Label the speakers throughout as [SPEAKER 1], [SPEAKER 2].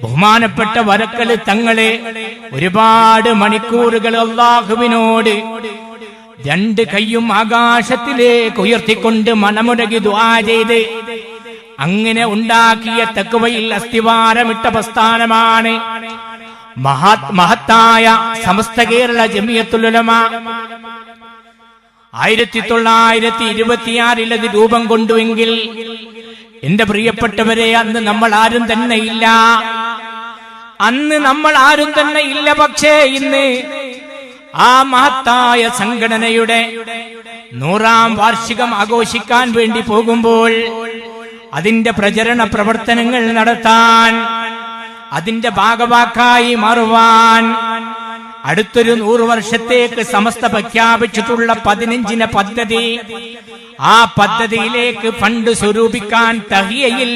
[SPEAKER 1] ബഹുമാനപ്പെട്ട വരക്കല് തങ്ങളെ ഒരുപാട് മണിക്കൂറുകൾ അല്ലാഹുവിനോട് രണ്ട് കൈയും ആകാശത്തിലേക്ക് ഉയർത്തിക്കൊണ്ട് മനമുരകി ദുആ ചെയ്ത് അങ്ങനെ ഉണ്ടാക്കിയ തഖ്വയിൽ അസ്തിവാരമിട്ട പ്രസ്ഥാനമാണ് മഹത്തായ സമസ്ത കേരള ജമിയത്തുൽ ഉലമ. 1926 അത് രൂപം കൊണ്ടുവെങ്കിൽ എന്റെ പ്രിയപ്പെട്ടവരെ അന്ന് നമ്മൾ ആരും തന്നെ ഇല്ല. പക്ഷേ ഇന്ന് ആ മഹത്തായ സംഘടനയുടെ 100ാം വാർഷികം ആഘോഷിക്കാൻ വേണ്ടി പോകുമ്പോൾ അതിന്റെ പ്രചരണ പ്രവർത്തനങ്ങൾ നടത്താൻ, അതിന്റെ ഭാഗവാക്കായി മാറുവാൻ അടുത്തൊരു 100 വർഷത്തേക്ക് സമസ്ത പ്രഖ്യാപിച്ചിട്ടുള്ള 15 പദ്ധതി, ആ പദ്ധതിയിലേക്ക് ഫണ്ട് സ്വരൂപിക്കാൻ തഹിയയിൽ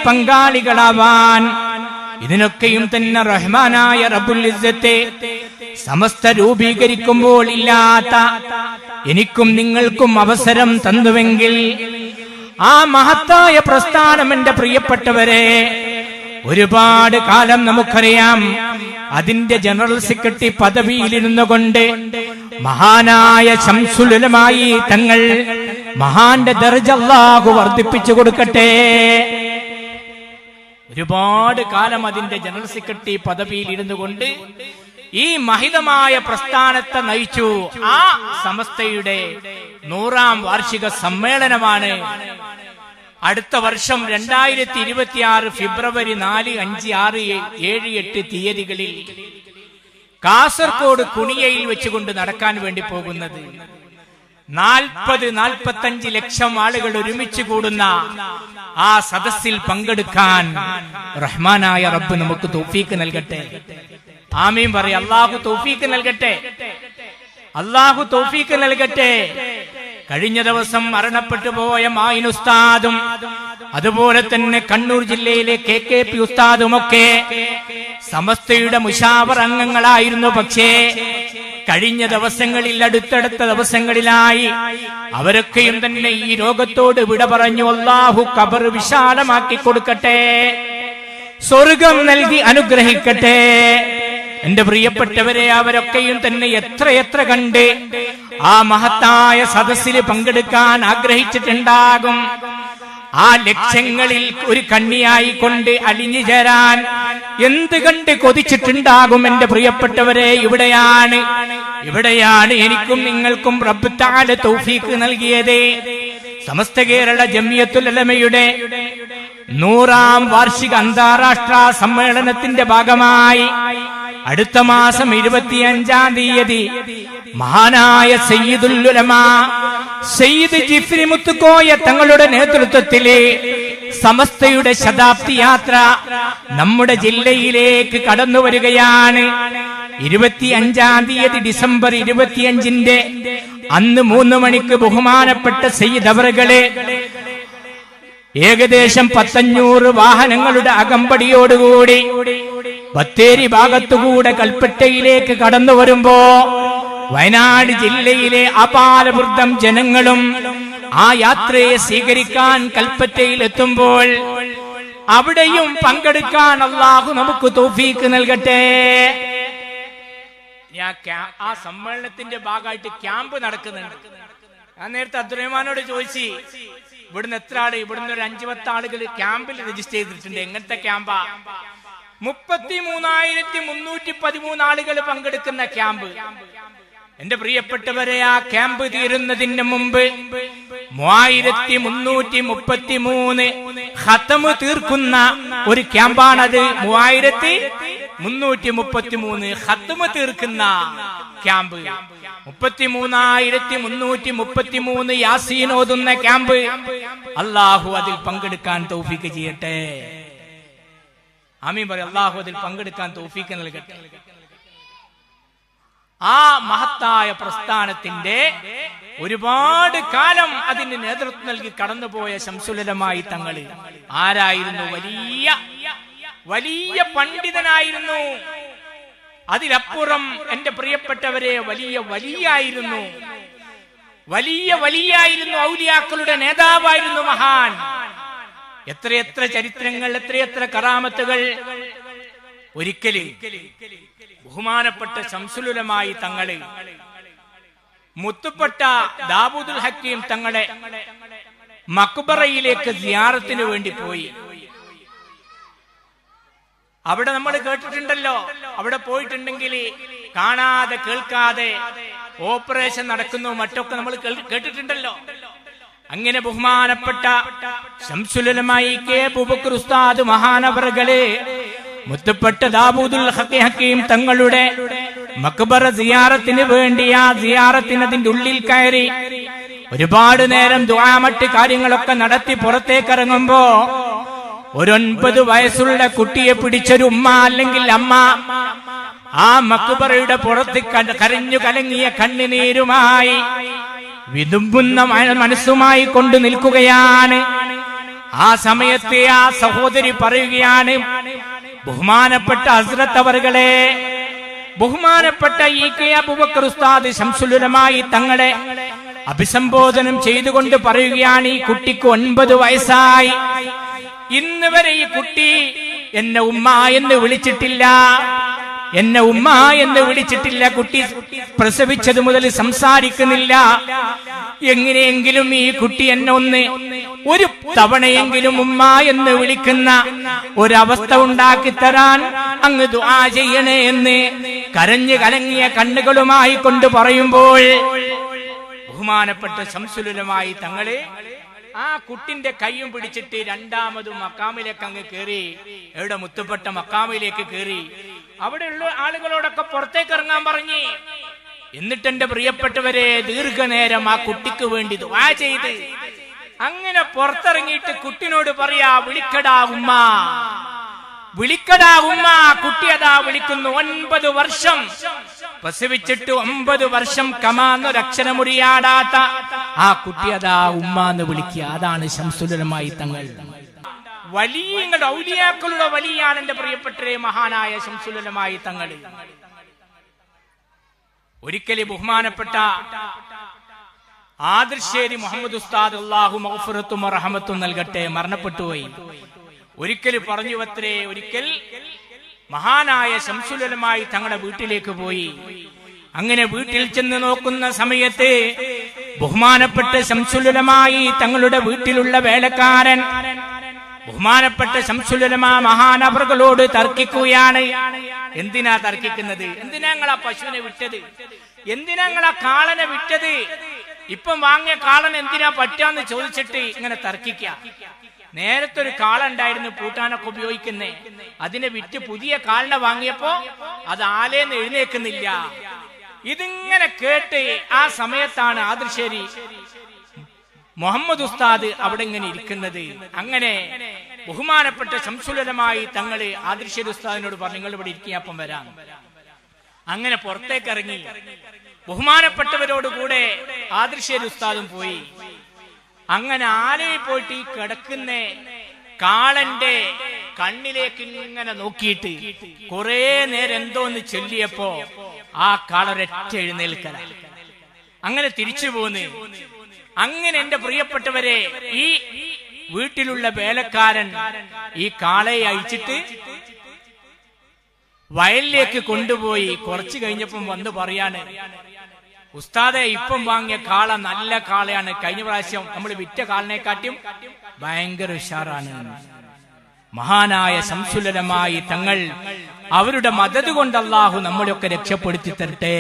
[SPEAKER 1] പങ്കാളികളാവാൻ ഇതിനൊക്കെയും തന്നെ റഹ്മാനായ റബ്ബുൽ ഇസ്സത്തെ സമസ്ത രൂപീകരിക്കുമ്പോൾ ഇല്ലാത്ത എനിക്കും നിങ്ങൾക്കും അവസരം തന്നുവെങ്കിൽ ആ മഹത്തായ പ്രസ്ഥാനം എന്റെ പ്രിയപ്പെട്ടവരെ ഒരുപാട് കാലം നമുക്കറിയാം. അതിന്റെ ജനറൽ സെക്രട്ടറി പദവിയിലിരുന്നു കൊണ്ട് മഹാനായ ശംസുൽ ഉലമായി തങ്ങൾ, മഹാന്റെ ദർജ അല്ലാഹു വർദ്ധിപ്പിച്ചു കൊടുക്കട്ടെ, ഒരുപാട് കാലം അതിന്റെ ജനറൽ സെക്രട്ടറി പദവിയിൽ ഇരുന്നു കൊണ്ട് ഈ മഹിതമായ പ്രസ്ഥാനത്തെ നയിച്ചു. ആ സമസ്തയുടെ 100ാം വാർഷിക സമ്മേളനമാണ് അടുത്ത വർഷം 2026 ഫെബ്രുവരി 4, 5, 6, 7, 8 തീയതികളിൽ കാസർഗോഡ് കുണിയയിൽ വെച്ചുകൊണ്ട് നടക്കാൻ വേണ്ടി പോകുന്നത്. 40-45 ലക്ഷം ആളുകൾ ഒരുമിച്ച് കൂടുന്ന ആ സദസ്സിൽ പങ്കെടുക്കാൻ റഹ്മാനായ റബ്ബ് നമുക്ക് തൗഫീക്ക് നൽകട്ടെ. ആമീൻ പറയ. അല്ലാഹു തൗഫീക്ക് നൽകട്ടെ. കഴിഞ്ഞ ദിവസം മരണപ്പെട്ടു പോയ മായിൻ ഉസ്താദും അതുപോലെ തന്നെ കണ്ണൂർ ജില്ലയിലെ KKP ഉസ്താദുമൊക്കെ സമസ്തയുടെ മുശാവർ അംഗങ്ങളായിരുന്നു. പക്ഷേ കഴിഞ്ഞ ദിവസങ്ങളിൽ, അടുത്തടുത്ത ദിവസങ്ങളിലായി അവരൊക്കെയും തന്നെ ഈ രോഗത്തോട് വിട പറഞ്ഞു. അല്ലാഹു ഖബർ വിശാലമാക്കി കൊടുക്കട്ടെ, സ്വർഗം നൽകി അനുഗ്രഹിക്കട്ടെ. എന്റെ പ്രിയപ്പെട്ടവരെ, അവരൊക്കെയും തന്നെ എത്രയെത്ര കണ്ട് ആ മഹത്തായ സദസ്സിൽ പങ്കെടുക്കാൻ ആഗ്രഹിച്ചിട്ടുണ്ടാകും. ആ ലക്ഷ്യങ്ങളിൽ ഒരു കണ്ണിയായി കൊണ്ട് അലിഞ്ഞു ചേരാൻ എന്ത് കണ്ട് കൊതിച്ചിട്ടുണ്ടാകും. എന്റെ പ്രിയപ്പെട്ടവരെ, ഇവിടെയാണ് എനിക്കും നിങ്ങൾക്കും റബ്ബ് തആല തൗഫീഖ് നൽകിയത്. സമസ്ത കേരള ജമിയത്തുൽ ഉലമയുടെ 100ാം വാർഷിക അന്താരാഷ്ട്ര സമ്മേളനത്തിന്റെ ഭാഗമായി അടുത്ത മാസം 25-ാം തീയതി മഹാനായ സയ്യിദുൽ ഉലമ സയ്യിദ് ജിഫ്രി മുത്തുക്കോയ തങ്ങളുടെ നേതൃത്വത്തിലെ സമസ്തയുടെ ശതാബ്ദി യാത്ര നമ്മുടെ ജില്ലയിലേക്ക് കടന്നു വരികയാണ്. 25-ാം തീയതി ഡിസംബർ 25-ന്റെ അന്ന് 3 മണിക്ക് ബഹുമാനപ്പെട്ട സയ്യിദ് അവറുകളെ ഏകദേശം 500 വാഹനങ്ങളുടെ അകമ്പടിയോടുകൂടി ബത്തേരി ഭാഗത്തുകൂടെ കൽപ്പറ്റയിലേക്ക് കടന്നു വരുമ്പോ വയനാട് ജില്ലയിലെ അപാരവൃദ്ധം ജനങ്ങളും ആ യാത്രയെ സ്വീകരിക്കാൻ കൽപ്പറ്റയിൽ എത്തുമ്പോൾ അവിടെയും പങ്കെടുക്കാൻ അല്ലാഹു നമുക്ക് തൗഫീഖ് നൽകട്ടെ. ആ സമ്മേളനത്തിന്റെ ഭാഗമായിട്ട് ക്യാമ്പ് നടക്കുന്നുണ്ട്. ഞാൻ നേരത്തെ അബ്ദുറഹ്മാനോട് ചോദിച്ചു, ഇവിടുന്ന് എത്ര ആള്, ഇവിടുന്ന് ഒരു 5-10 ആളുകൾ ക്യാമ്പിൽ രജിസ്റ്റർ ചെയ്തിട്ടുണ്ട്. എങ്ങനത്തെ ക്യാമ്പാ? 33,313 ആളുകൾ പങ്കെടുക്കുന്ന ക്യാമ്പ്. എന്റെ പ്രിയപ്പെട്ടവരെ, ആ ക്യാമ്പ് തീരുന്നതിന് മുമ്പ് 3,333 ഖത്മ് തീർക്കുന്ന ഒരു ക്യാമ്പാണത്. 3,333 ഖത്മ് തീർക്കുന്ന ക്യാമ്പ്. 33,333 യാസീൻ ഓതുന്ന ക്യാമ്പ്. അല്ലാഹു അതിൽ പങ്കെടുക്കാൻ തൗഫീഖ് ചെയ്യട്ടെ. ആമീൻ പറ. അല്ലാഹു അതിൽ പങ്കെടുക്കാൻ തൗഫീഖ് നൽകട്ടെ. ആ മഹത്തായ പ്രസ്ഥാനത്തിന്റെ ഒരുപാട് കാലം അതിന് നേതൃത്വം നൽകി കടന്നുപോയ ശംസുൽ ഉലമായി തങ്ങള് ആരായിരുന്നു? വലിയ പണ്ഡിതനായിരുന്നു. അതിലപ്പുറം എന്റെ പ്രിയപ്പെട്ടവരെ വലിയായിരുന്നു. ഔലിയാക്കളുടെ നേതാവായിരുന്നു മഹാൻ. എത്രയെത്ര ചരിത്രങ്ങൾ, എത്രയെത്ര കറാമത്തുകൾ. ഒരിക്കല് ബഹുമാനപ്പെട്ട ശംസുൽ ഉലമായി തങ്ങള് മുത്തുപ്പെട്ട ദാവൂദുൽ ഹക്കീം തങ്ങളെ മക്ബറയിലേക്ക് സിയാറത്തിന് വേണ്ടി പോയി. അവിടെ നമ്മൾ കേട്ടിട്ടുണ്ടല്ലോ, അവിടെ പോയിട്ടുണ്ടെങ്കിൽ കാണാതെ കേൾക്കാതെ ഓപ്പറേഷൻ നടക്കുന്നു മറ്റൊക്കെ നമ്മൾ കേട്ടിട്ടുണ്ടല്ലോ. അങ്ങനെ ബഹുമാനപ്പെട്ട ശംസുൽ ഉലമായി കെ അബൂബക്കർ ഉസ്താദ് മഹാനവറുകളെ മുത്തുപ്പെട്ട ദാവൂദുൽ ഹക്കീം തങ്ങളുടെ മക്ബറ സിയാറത്തിന് വേണ്ടി ആ സിയാറത്തിനതിന്റെ ഉള്ളിൽ കയറി ഒരുപാട് നേരം ദുആ മറ്റ് കാര്യങ്ങളൊക്കെ നടത്തി പുറത്തേക്കിറങ്ങുമ്പോ ഒരു 9 വയസ്സുള്ള കുട്ടിയെ പിടിച്ചൊരു ഉമ്മ അല്ലെങ്കിൽ അമ്മ ആ മക്ബറയുടെ പുറത്ത് കരഞ്ഞു കലങ്ങിയ കണ്ണുനീരുമായി വിതുമ്പുന്ന മനസ്സുമായി കൊണ്ടു നിൽക്കുകയാണ്. ആ സമയത്ത് ആ സഹോദരി പറയുകയാണ്, ബഹുമാനപ്പെട്ട ഹസ്രത്ത് അവറുകളെ, ബഹുമാനപ്പെട്ട ഈ കെ അബൂബക്കർ ഉസ്താദ് ശംസുൽ ഉലമായി തങ്ങളെ അഭിസംബോധനം ചെയ്തുകൊണ്ട് പറയുകയാണ്, ഈ കുട്ടിക്ക് 9 വയസ്സായി. ഇന്ന് വരെ ഈ കുട്ടി എന്നെ ഉമ്മ എന്ന് വിളിച്ചിട്ടില്ല, എന്നെ ഉമ്മ എന്ന് വിളിച്ചിട്ടില്ല. കുട്ടി പ്രസവിച്ചത് മുതൽ സംസാരിക്കുന്നില്ല. എങ്ങനെയെങ്കിലും ഈ കുട്ടി എന്നെ ഒരു തവണയെങ്കിലും ഉമ്മ എന്ന് വിളിക്കുന്ന ഒരവസ്ഥ ഉണ്ടാക്കി തരാൻ അങ്ങ് ദുആ ചെയ്യണേ എന്ന് കരഞ്ഞു കലങ്ങിയ കണ്ണുകളുമായി കൊണ്ട് പറയുമ്പോൾ ബഹുമാനപ്പെട്ട ശംസുൽ ഉലമായി തങ്ങളെ ആ കുട്ടിന്റെ കൈയും പിടിച്ചിട്ട് രണ്ടാമതും മക്കാമിലേക്ക് അങ്ങ് കയറി. എവിടെ? മുത്തുപ്പെട്ട മക്കാമിലേക്ക് കയറി. അവിടെയുള്ള ആളുകളോടൊക്കെ പുറത്തേക്ക് ഇറങ്ങാൻ പറഞ്ഞു. എന്നിട്ട് എന്റെ പ്രിയപ്പെട്ടവരെ ദീർഘനേരം ആ കുട്ടിക്ക് വേണ്ടി ദുആ ചെയ്ത് അങ്ങനെ പുറത്തിറങ്ങിയിട്ട് കുട്ടിനോട് പറയാ, വിളിക്കടാ ഉമ്മ, വിളിക്കടാ ഉമ്മ. കുട്ടി അതാ വിളിക്കുന്നു. 9 വർഷം പ്രസവിച്ചിട്ട് 9 വർഷം കമാന്നൊരക്ഷരമുറിയാടാത്ത ആ കുട്ടി അതാ ഉമ്മ എന്ന് വിളിക്കുക. അതാണ് ശംസുൽ ഉലമായി തങ്ങൾ. വലിയങ്ങളുടെ ഔലിയാക്കളുടെ വലിയാണ് എന്റെ പ്രിയപ്പെട്ടവരെ മഹാനായ ശംസുൽ ഉലമായി തങ്ങൾ. ഒരിക്കലും ബഹുമാനപ്പെട്ട ആദിർശ്ശേരി മുഹമ്മദ് ഉസ്താദ് അല്ലാഹു മഗ്ഫിറത്തും റഹ്മത്തും നൽകട്ടെ മരണപ്പെട്ടുപോയി. ഒരിക്കൽ പറഞ്ഞു അത്രേ, ഒരിക്കൽ മഹാനായ ശംസുൽ ഉലമായി തങ്ങളുടെ വീട്ടിലേക്ക് പോയി. അങ്ങനെ വീട്ടിൽ ചെന്ന് നോക്കുന്ന സമയത്ത് ബഹുമാനപ്പെട്ട ശംസുൽ ഉലമായി തങ്ങളുടെ വീട്ടിലുള്ള വേലക്കാരൻ ബഹുമാനപ്പെട്ട ശംസുൽ ഉലമാ മഹാനവറുകളോട് തർക്കിക്കുകയാണ്. എന്തിനാ തർക്കിക്കുന്നത്? എന്തിനാ നിങ്ങൾ ആ പശുവിനെ വിട്ടത്? എന്തിനാ നിങ്ങൾ ആ കാളനെ വിട്ടത്? ഇപ്പം വാങ്ങിയ കാളൻ എന്തിനാ പറ്റാന്ന് ചോദിച്ചിട്ട് ഇങ്ങനെ തർക്കിക്ക. നേരത്തെ ഒരു കാളുണ്ടായിരുന്നു പൂട്ടാനൊക്കെ ഉപയോഗിക്കുന്നേ, അതിനെ വിറ്റ് പുതിയ കാളിനെ വാങ്ങിയപ്പോ അത് ആലേന്ന് എഴുന്നേക്കുന്നില്ല. ഇതിങ്ങനെ കേട്ട് ആ സമയത്താണ് ആദിർശ്ശേരി മുഹമ്മദ് ഉസ്താദ് അവിടെ ഇങ്ങനെ ഇരിക്കുന്നത്. അങ്ങനെ ബഹുമാനപ്പെട്ട ശംസുൽ ഉലമായി തങ്ങള് ആദിർശ്ശേരി ഉസ്താദിനോട് പറഞ്ഞു, നിങ്ങൾ ഇവിടെ ഇരിക്കുക, അപ്പം വരാം. അങ്ങനെ പുറത്തേക്ക് ഇറങ്ങി ബഹുമാനപ്പെട്ടവരോടുകൂടെ ആദിർശ്ശേരി ഉസ്താദും പോയി. അങ്ങനെ ആലയിൽ പോയിട്ട് ഈ കിടക്കുന്ന കാളന്റെ കണ്ണിലേക്ക് ഇങ്ങനെ നോക്കിയിട്ട് കുറെ നേരം എന്തോന്ന് ചൊല്ലിയപ്പോ ആ കാളൊരൊറ്റ എഴുന്നേൽക്കല. അങ്ങനെ തിരിച്ചു പോന്ന്. അങ്ങനെ എന്റെ പ്രിയപ്പെട്ടവരെ ഈ വീട്ടിലുള്ള വേലക്കാരൻ ഈ കാളയെ അയച്ചിട്ട് വയലിലേക്ക് കൊണ്ടുപോയി. കുറച്ചു കഴിഞ്ഞപ്പം വന്ന് പറയാണ്, ഉസ്താദെ ഇപ്പം വാങ്ങിയ കാള നല്ല കാളയാണ്, കഴിഞ്ഞ പ്രാവശ്യം നമ്മൾ വിറ്റ കാളിനെക്കാട്ടും ഭയങ്കര ഉഷാറാണ്. മഹാനായ ശംസുൽ ഉലമായി തങ്ങൾ അവരുടെ മദദ് കൊണ്ട് അല്ലാഹു നമ്മളെയൊക്കെ രക്ഷപ്പെടുത്തി തരട്ടെ.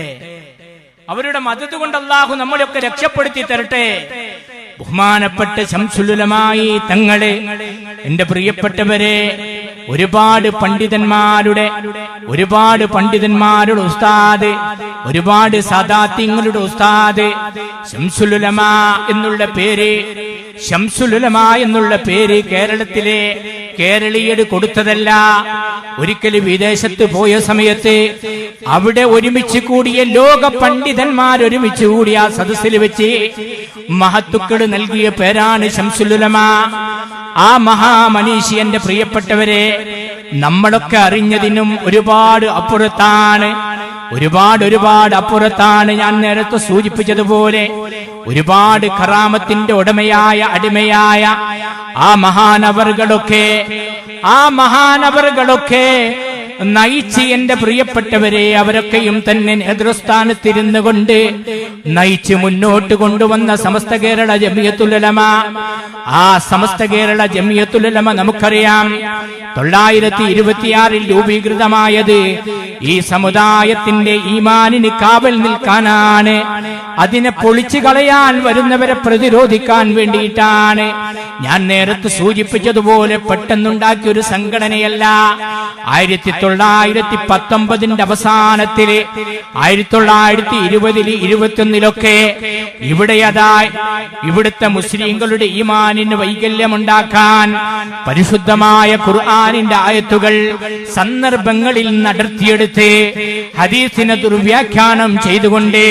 [SPEAKER 1] അവരുടെ മദദ് കൊണ്ട് അല്ലാഹു നമ്മളെയൊക്കെ രക്ഷപ്പെടുത്തി തരട്ടെ. ബഹുമാനപ്പെട്ട ശംസുൽ ഉലമായി തങ്ങളെ എന്റെ പ്രിയപ്പെട്ടവരെ ഒരുപാട് പണ്ഡിതന്മാരുടെ ഉസ്താദ്, ഒരുപാട് സാദാത്യങ്ങളുടെ ഉസ്താദ്. ശംസുൽ ഉലമാ എന്നുള്ള പേര്, ശംസുൽ ഉലമാ എന്നുള്ള പേര് കേരളത്തിലെ കേരളീയർ കൊടുത്തതല്ല. ഒരിക്കലും വിദേശത്ത് പോയ സമയത്ത് അവിടെ ഒരുമിച്ച് കൂടിയ ലോക പണ്ഡിതന്മാർ ഒരുമിച്ച് കൂടിയ ആ സദസ്സിൽ വെച്ച് മഹത്തുക്കൾ നൽകിയ പേരാണ് ശംസുൽ ഉലമാ. ആ മഹാമനീഷി എന്റെ പ്രിയപ്പെട്ടവരെ നമ്മളൊക്കെ അറിഞ്ഞതിനും ഒരുപാട് അപ്പുറത്താണ്. ഒരുപാട് അപ്പുറത്താണ്. ഞാൻ നേരത്തെ സൂചിപ്പിച്ചതുപോലെ ഒരുപാട് കറാമത്തിന്റെ അടിമയായ ആ മഹാനവറുകളൊക്കെ നയിച്ച് എന്റെ പ്രിയപ്പെട്ടവരെ അവരൊക്കെയും തന്നെ നേതൃസ്ഥാനത്തിരുന്നു കൊണ്ട് നയിച്ച് മുന്നോട്ട് കൊണ്ടുവന്ന സമസ്ത കേരള ജമിയത്തുൽ ഉലമ. ആ സമസ്ത കേരള ജമിയത്തുൽ ഉലമ നമുക്കറിയാം 926 രൂപീകൃതമായത് ഈ സമുദായത്തിന്റെ ഈമാനിന് കാവൽ നിൽക്കാനാണ്. അതിനെ പൊളിച്ചു കളയാൻ വരുന്നവരെ പ്രതിരോധിക്കാൻ വേണ്ടിയിട്ടാണ്. ഞാൻ നേരത്തെ സൂചിപ്പിച്ചതുപോലെ പെട്ടെന്നുണ്ടാക്കിയ ഒരു സംഘടനയല്ല. 1919 അവസാനത്തില് 1920 21 ഇവിടുത്തെ മുസ്ലിങ്ങളുടെ ഈമാനിന് വൈകല്യമുണ്ടാക്കാൻ പരിശുദ്ധമായ ഖുർആനിന്റെ ആയത്തുകൾ സന്ദർഭങ്ങളിൽ നടത്തിയെടുത്ത് ഹദീസിനെ ദുർവ്യാഖ്യാനം ചെയ്തുകൊണ്ട്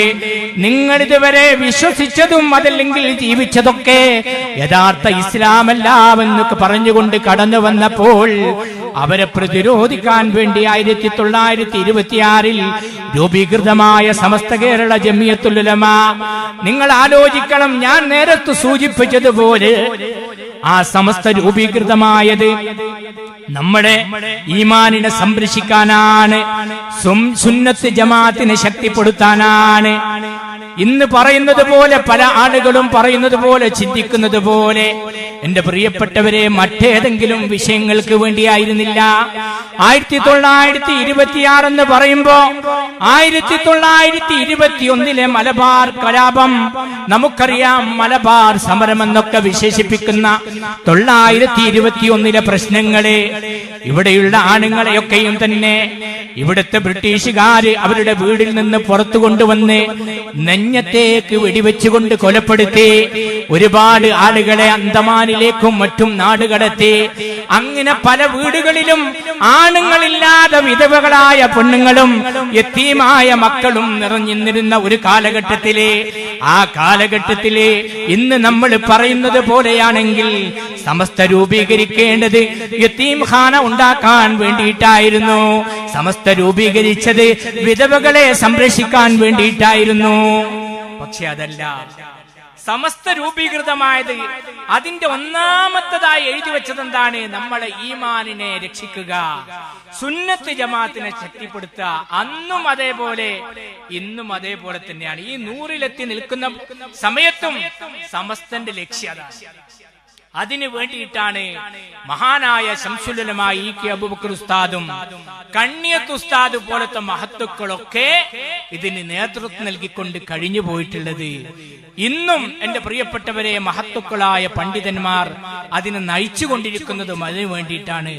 [SPEAKER 1] നിങ്ങൾ ഇതുവരെ വിശ്വസിച്ചതും അതല്ലെങ്കിൽ ജീവിച്ചതൊക്കെ യഥാർത്ഥ ഇസ്ലാമല്ലാവെന്നൊക്കെ പറഞ്ഞുകൊണ്ട് കടന്നു വന്നപ്പോൾ അവരെ പ്രതിരോധിക്കാൻ വേണ്ടി 1926 രൂപീകൃതമായ സമസ്ത കേരള ജമിയത്തുൽ ഉലമ. നിങ്ങൾ ആലോചിക്കണം, ഞാൻ നേരത്തെ സൂചിപ്പിച്ചതുപോലെ ആ സമസ്ത രൂപീകൃതമായത് നമ്മുടെ ഈമാനിനെ സംരക്ഷിക്കാനാണ്, സുന്നത്ത് ജമാഅത്തിനെ ശക്തിപ്പെടുത്താനാണ്. ഇന്ന് പറയുന്നത് പോലെ പല ആളുകളും പറയുന്നത് പോലെ ചിന്തിക്കുന്നത് പോലെ എന്റെ പ്രിയപ്പെട്ടവരെ മറ്റേതെങ്കിലും വിഷയങ്ങൾക്ക് വേണ്ടിയായിരുന്നില്ല. 1926 എന്ന് പറയുമ്പോ 1921 മലബാർ കലാപം നമുക്കറിയാം. മലബാർ സമരം എന്നൊക്കെ വിശേഷിപ്പിക്കുന്ന 921 പ്രശ്നങ്ങള് ഇവിടെയുള്ള ആണുങ്ങളെയൊക്കെയും തന്നെ ഇവിടുത്തെ ബ്രിട്ടീഷുകാര് അവരുടെ വീടിൽ നിന്ന് പുറത്തു കൊണ്ടുവന്ന് നെഞ്ഞത്തേക്ക് വെടിവെച്ചുകൊണ്ട് കൊലപ്പെടുത്തി. ഒരുപാട് ആളുകളെ അന്തമാനിലേക്കും മറ്റും നാടുകടത്തി. അങ്ങനെ പല വീടുകളിലും ആണുങ്ങളില്ലാതെ വിധവകളായ പെണ്ണുങ്ങളും യതീമായ മക്കളും നിറഞ്ഞിരുന്ന ഒരു കാലഘട്ടത്തിലെ ആ കാലഘട്ടത്തിലെ ഇന്ന് നമ്മൾ പറയുന്നത് പോലെയാണെങ്കിൽ സമസ്ത രൂപീകരിക്കേണ്ടത് യതീംഖാന ഉണ്ടാക്കാൻ വേണ്ടിയിട്ടായിരുന്നു. സമസ്ത രൂപീകരിച്ചത് വിധവകളെ സംരക്ഷിക്കാൻ വേണ്ടിയിട്ടായിരുന്നു. പക്ഷെ അതല്ല. സമസ്ത രൂപീകൃതമായത് അതിന്റെ ഒന്നാമത്തതായി എഴുതി വെച്ചത് എന്താണ്? നമ്മളെ ഈമാനിനെ രക്ഷിക്കുക, സുന്നത്ത് ജമാഅത്തിനെ ശക്തിപ്പെടുത്തുക. അന്നും അതേപോലെ ഇന്നും അതേപോലെ തന്നെയാണ്. ഈ 100-ലെത്തി നിൽക്കുന്ന സമയത്തും സമസ്തന്റെ ലക്ഷ്യം അതിനു വേണ്ടിയിട്ടാണ് മഹാനായ ശംസുൽ ഉലമ ഇ.കെ. അബൂബക്കർ ഉസ്താദും കണ്ണിയത്ത് ഉസ്താദ് പോലത്തെ മഹത്തുക്കളൊക്കെ ഇതിന് നേതൃത്വം നൽകിക്കൊണ്ട് കഴിഞ്ഞു പോയിട്ടുള്ളത്. ഇന്നും എന്റെ പ്രിയപ്പെട്ടവരെ മഹത്തുക്കളായ പണ്ഡിതന്മാർ അതിനെ നയിച്ചുകൊണ്ടിരിക്കുന്നതും അതിനു വേണ്ടിയിട്ടാണ്.